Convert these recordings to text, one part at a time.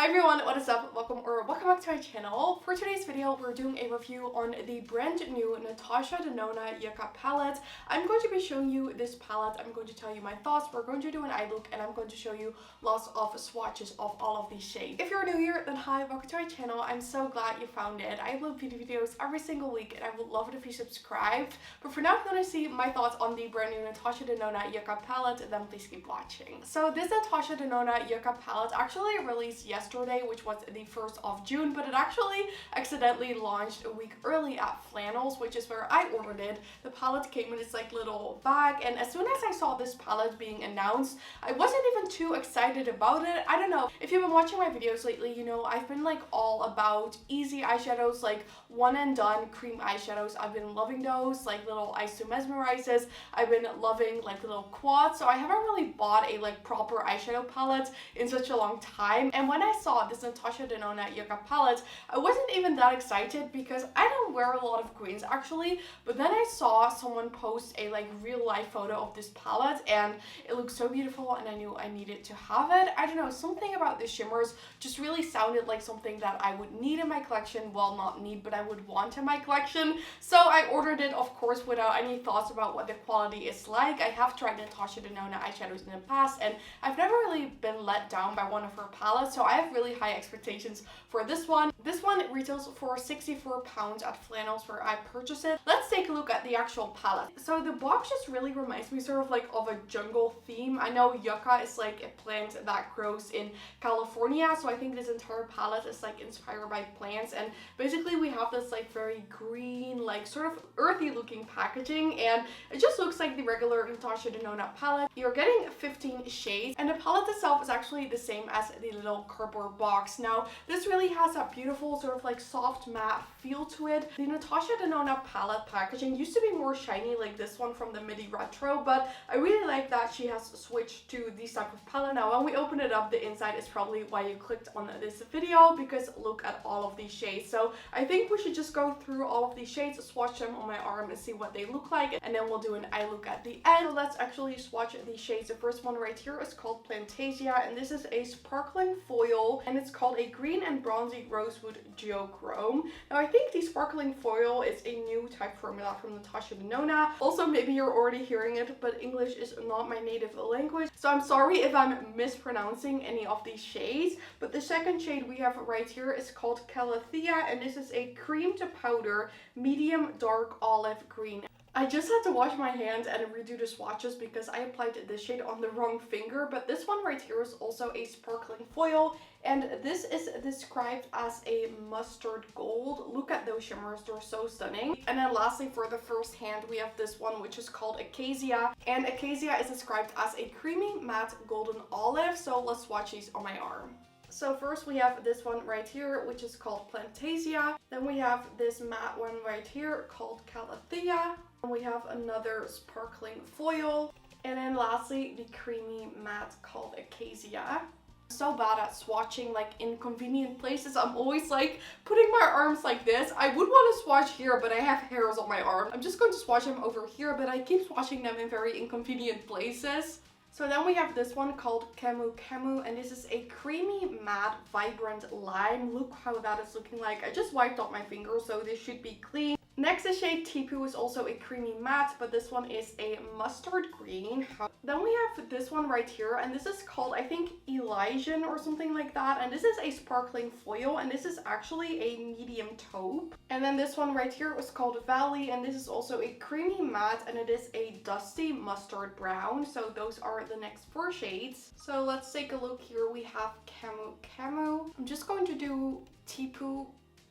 Hi everyone, what is up? Welcome back to my channel. For today's video, we're doing a review on the brand new Natasha Denona Yucca palette. I'm going to be showing you this palette. I'm going to tell you my thoughts. We're going to do an eye look and I'm going to show you lots of swatches of all of these shades. If you're new here, then hi, welcome to my channel. I'm so glad you found it. I upload beauty videos every single week and I would love it if you subscribed. But for now, if you want to see my thoughts on the brand new Natasha Denona Yucca palette, then please keep watching. So this Natasha Denona Yucca palette actually released yesterday, which was the 1st of June, but it actually accidentally launched a week early at Flannels, which is where I ordered it. The palette came in this like little bag, and as soon as I saw this palette being announced, I wasn't even too excited about it. I don't know, if you've been watching my videos lately, you know I've been like all about easy eyeshadows, like one and done cream eyeshadows. I've been loving those, like little eyes to mesmerizes. I've been loving like little quads, so I haven't really bought a like proper eyeshadow palette in such a long time. And when I saw this Natasha Denona Yucca palette, I wasn't even that excited because I don't wear a lot of greens actually, but then I saw someone post a like real life photo of this palette and it looked so beautiful and I knew I needed to have it. I don't know, something about the shimmers just really sounded like something that I would need in my collection. Well, not need, but I would want in my collection. So I ordered it, of course, without any thoughts about what the quality is like. I have tried Natasha Denona eyeshadows in the past and I've never really been let down by one of her palettes, so I have really high expectations for this one. This one retails for £64 at Flannels where I purchased it. Let's take a look at the actual palette. So the box just really reminds me sort of like of a jungle theme. I know yucca is like a plant that grows in California, so I think this entire palette is like inspired by plants, and basically we have this like very green, like sort of earthy looking packaging, and it just looks like the regular Natasha Denona palette. You're getting 15 shades and the palette itself is actually the same as the little cardboard box. Now this really has that beautiful sort of like soft matte feel to it. The Natasha Denona palette packaging used to be more shiny like this one from the midi retro, but I really like that she has switched to this type of palette. Now when we open it up, the inside is probably why you clicked on this video, because look at all of these shades. So I think we should just go through all of these shades, swatch them on my arm and see what they look like, and then we'll do an eye look at the end. So let's actually swatch these shades. The first one right here is called Plantasia, and this is a sparkling foil, and it's called a green and bronzy rosewood geochrome. Now I think the sparkling foil is a new type formula from Natasha Denona. Also, maybe you're already hearing it, but English is not my native language, so I'm sorry if I'm mispronouncing any of these shades. But the second shade we have right here is called Calathea, and this is a cream to powder medium dark olive green. I just had to wash my hands and redo the swatches because I applied this shade on the wrong finger, but this one right here is also a sparkling foil, and this is described as a mustard gold. Look at those shimmers, they're so stunning. And then lastly, for the first hand, we have this one which is called Acacia, and Acacia is described as a creamy matte golden olive. So let's swatch these on my arm. So first we have this one right here, which is called Plantasia. Then we have this matte one right here called Calathea. And we have another sparkling foil. And then lastly, the creamy matte called Acacia. I'm so bad at swatching like inconvenient places. I'm always like putting my arms like this. I would want to swatch here, but I have hairs on my arm. I'm just going to swatch them over here, but I keep swatching them in very inconvenient places. So then we have this one called Camu Camu, and this is a creamy matte vibrant lime. Look how that is looking like. I just wiped off my finger, so this should be clean. Next is shade Tipu, is also a creamy matte, but this one is a mustard green. Then we have this one right here, and this is called, I think, Elysian or something like that. And this is a sparkling foil, and this is actually a medium taupe. And then this one right here was called Valley, and this is also a creamy matte, and it is a dusty mustard brown. So those are the next 4 shades. So let's take a look here. We have Camu Camu. I'm just going to do Tipu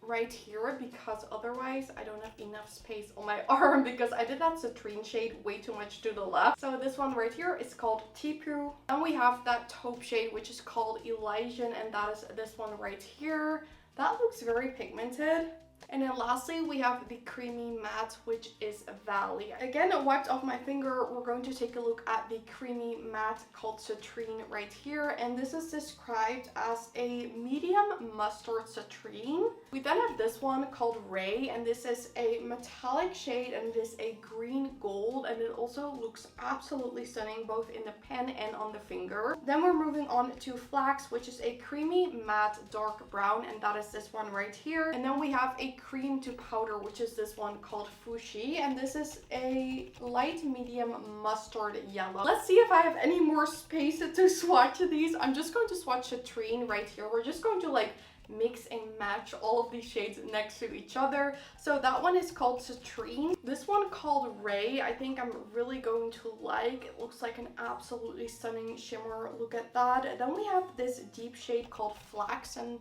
right here because otherwise I don't have enough space on my arm, because I did that citrine shade way too much to the left. So this one right here is called Tipu. And we have that taupe shade which is called Elysian, and that is this one right here. That looks very pigmented. And then lastly, we have the creamy matte, which is Valley. Again, wiped off my finger, we're going to take a look at the creamy matte called Citrine right here. And this is described as a medium mustard citrine. We then have this one called Ray, and this is a metallic shade, and it is a green gold, and it also looks absolutely stunning both in the pen and on the finger. Then we're moving on to Flax, which is a creamy matte dark brown, and that is this one right here. And then we have a cream to powder, which is this one called Fushi, and this is a light medium mustard yellow. Let's see if I have any more space to swatch these. I'm just going to swatch Citrine right here. We're just going to like mix and match all of these shades next to each other. So that one is called Citrine. This one called Ray, I think I'm really going to like. It looks like an absolutely stunning shimmer. Look at that. And then we have this deep shade called Flax, and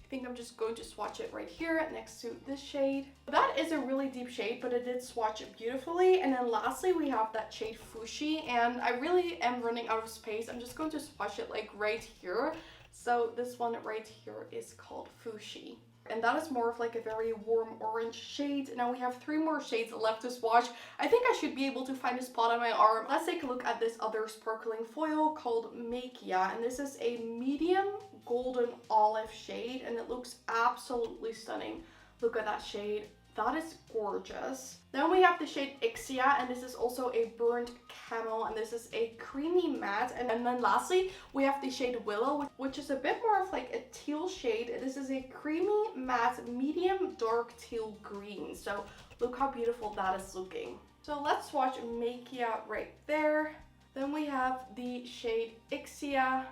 I think I'm just going to swatch it right here next to this shade. That is a really deep shade, but it did swatch beautifully. And then lastly, we have that shade Fushi, and I really am running out of space. I'm just going to swatch it like right here. So this one right here is called Fushi. And that is more of like a very warm orange shade. Now we have 3 more shades left to swatch. I think I should be able to find a spot on my arm. Let's take a look at this other sparkling foil called Makia. And this is a medium golden olive shade, and it looks absolutely stunning. Look at that shade. That is gorgeous. Then we have the shade Ixia, and this is also a burnt camel, and this is a creamy matte. And then lastly, we have the shade Willow, which is a bit more of like a teal shade. This is a creamy matte medium dark teal green. So look how beautiful that is looking. So let's swatch Makia right there. Then we have the shade Ixia,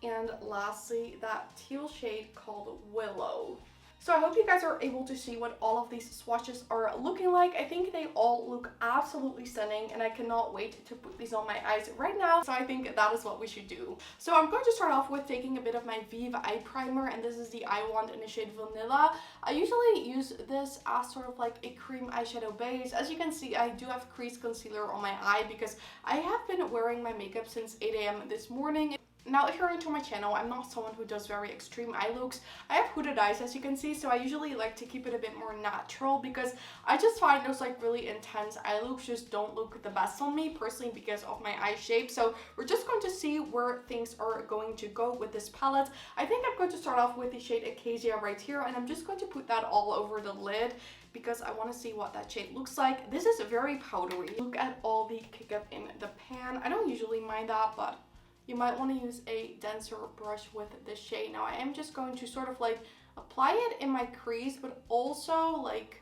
and lastly that teal shade called Willow. So I hope you guys are able to see what all of these swatches are looking like. I think they all look absolutely stunning, and I cannot wait to put these on my eyes right now. So I think that is what we should do. So I'm going to start off with taking a bit of my Vive eye primer, and this is the Eye Wand in the shade Vanilla. I usually use this as sort of like a cream eyeshadow base. As you can see, I do have crease concealer on my eye because I have been wearing my makeup since 8 a.m. this morning. Now, if you're into my channel, I'm not someone who does very extreme eye looks. I have hooded eyes, as you can see, so I usually like to keep it a bit more natural because I just find those like really intense eye looks just don't look the best on me personally because of my eye shape. So we're just going to see where things are going to go with this palette. I think I'm going to start off with the shade Acacia right here, and I'm just going to put that all over the lid because I want to see what that shade looks like. This is very powdery. Look at all the kick up in the pan. I don't usually mind that, but you might want to use a denser brush with this shade. Now I am just going to sort of like apply it in my crease, but also like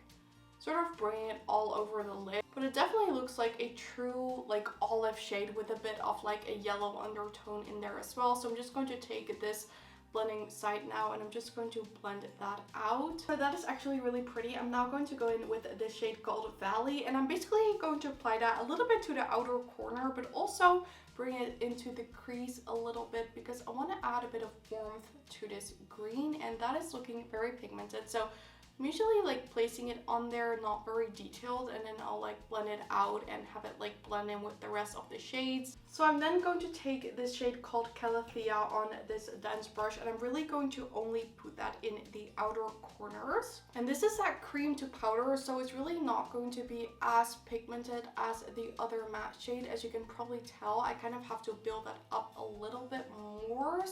sort of bring it all over the lid. But it definitely looks like a true like olive shade with a bit of like a yellow undertone in there as well. So I'm just going to take this blending side now, and I'm just going to blend that out. So that is actually really pretty. I'm now going to go in with this shade called Valley, and I'm basically going to apply that a little bit to the outer corner, but also bring it into the crease a little bit because I want to add a bit of warmth to this green, and that is looking very pigmented. So I'm usually like placing it on there, not very detailed, and then I'll like blend it out and have it like blend in with the rest of the shades. So I'm then going to take this shade called Calathea on this dense brush, and I'm really going to only put that in the outer corners. And this is that cream to powder, so it's really not going to be as pigmented as the other matte shade. As you can probably tell, I kind of have to build that up a little bit more.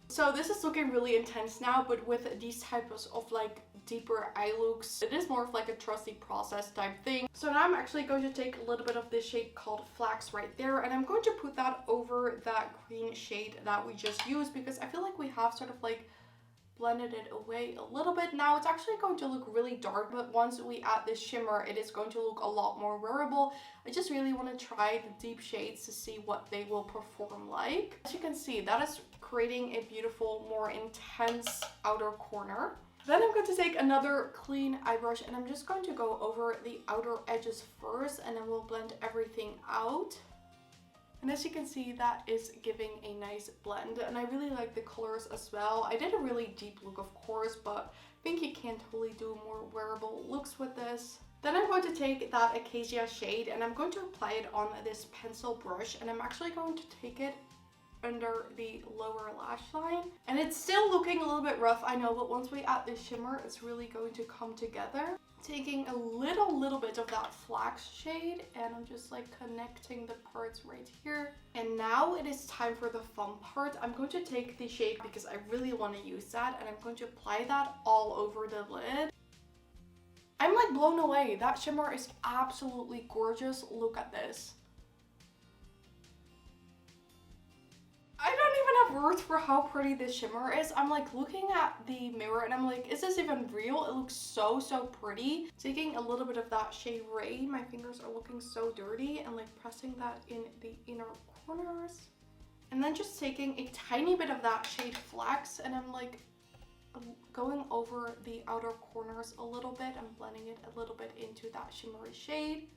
So this is looking really intense now, but with these types of like deeper eye looks, it is more of like a trusty process type thing. So now I'm actually going to take a little bit of this shade called Flax right there, and I'm going to put that over that green shade that we just used because I feel like we have sort of like blended it away a little bit. Now it's actually going to look really dark, but once we add this shimmer, it is going to look a lot more wearable. I just really want to try the deep shades to see what they will perform like. As you can see, that is creating a beautiful, more intense outer corner. Then I'm going to take another clean eye brush, and I'm just going to go over the outer edges first, and then we'll blend everything out. And as you can see, that is giving a nice blend, and I really like the colors as well. I did a really deep look, of course, but I think you can totally do more wearable looks with this. Then I'm going to take that Acacia shade, and I'm going to apply it on this pencil brush, and I'm actually going to take it under the lower lash line. And it's still looking a little bit rough, I know, but once we add the shimmer, it's really going to come together. Taking a little bit of that flax shade, and I'm just like connecting the parts right here. And now it is time for the fun part. I'm going to take the shade because I really want to use that, and I'm going to apply that all over the lid. I'm like blown away. That shimmer is absolutely gorgeous. Look at this. I don't even have words for how pretty this shimmer is. I'm like looking at the mirror and I'm like, is this even real? It looks so pretty. Taking a little bit of that shade Ray, my fingers are looking so dirty, and like pressing that in the inner corners. And then just taking a tiny bit of that shade Flax, and I'm like going over the outer corners a little bit. I'm blending it a little bit into that shimmery shade.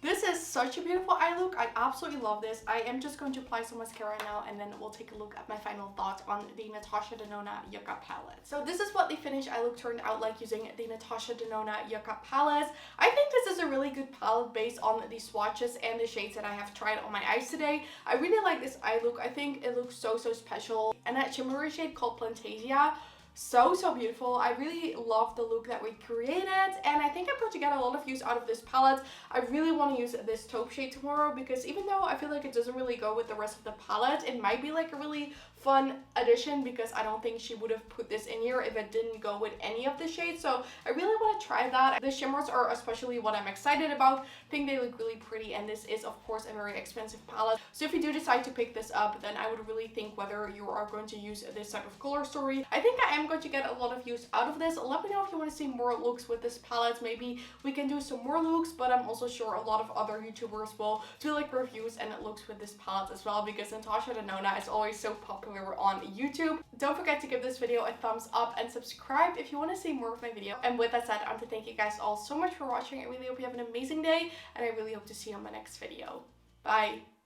This is such a beautiful eye look. I absolutely love this. I am just going to apply some mascara now, and then we'll take a look at my final thoughts on the Natasha Denona Yucca Palette. So this is what the finished eye look turned out like using the Natasha Denona Yucca Palette. I think this is a really good palette based on the swatches and the shades that I have tried on my eyes today. I really like this eye look. I think it looks so special. And that shimmery shade called Plantasia, so beautiful. I really love the look that we created, and I think I'm going to get a lot of use out of this palette. I really want to use this taupe shade tomorrow, because even though I feel like it doesn't really go with the rest of the palette, it might be like a really fun addition, because I don't think she would have put this in here if it didn't go with any of the shades. So I really want to try that. The shimmers are especially what I'm excited about. I think they look really pretty, and this is of course a very expensive palette. So if you do decide to pick this up, then I would really think whether you are going to use this type of color story. I think I am going to get a lot of use out of this. Let me know if you want to see more looks with this palette. Maybe we can do some more looks, but I'm also sure a lot of other YouTubers will do like reviews and looks with this palette as well, because Natasha Denona is always so popular on YouTube. Don't forget to give this video a thumbs up and subscribe if you want to see more of my video. And with that said, I want to thank you guys all so much for watching. I really hope you have an amazing day, and I really hope to see you on my next video. Bye!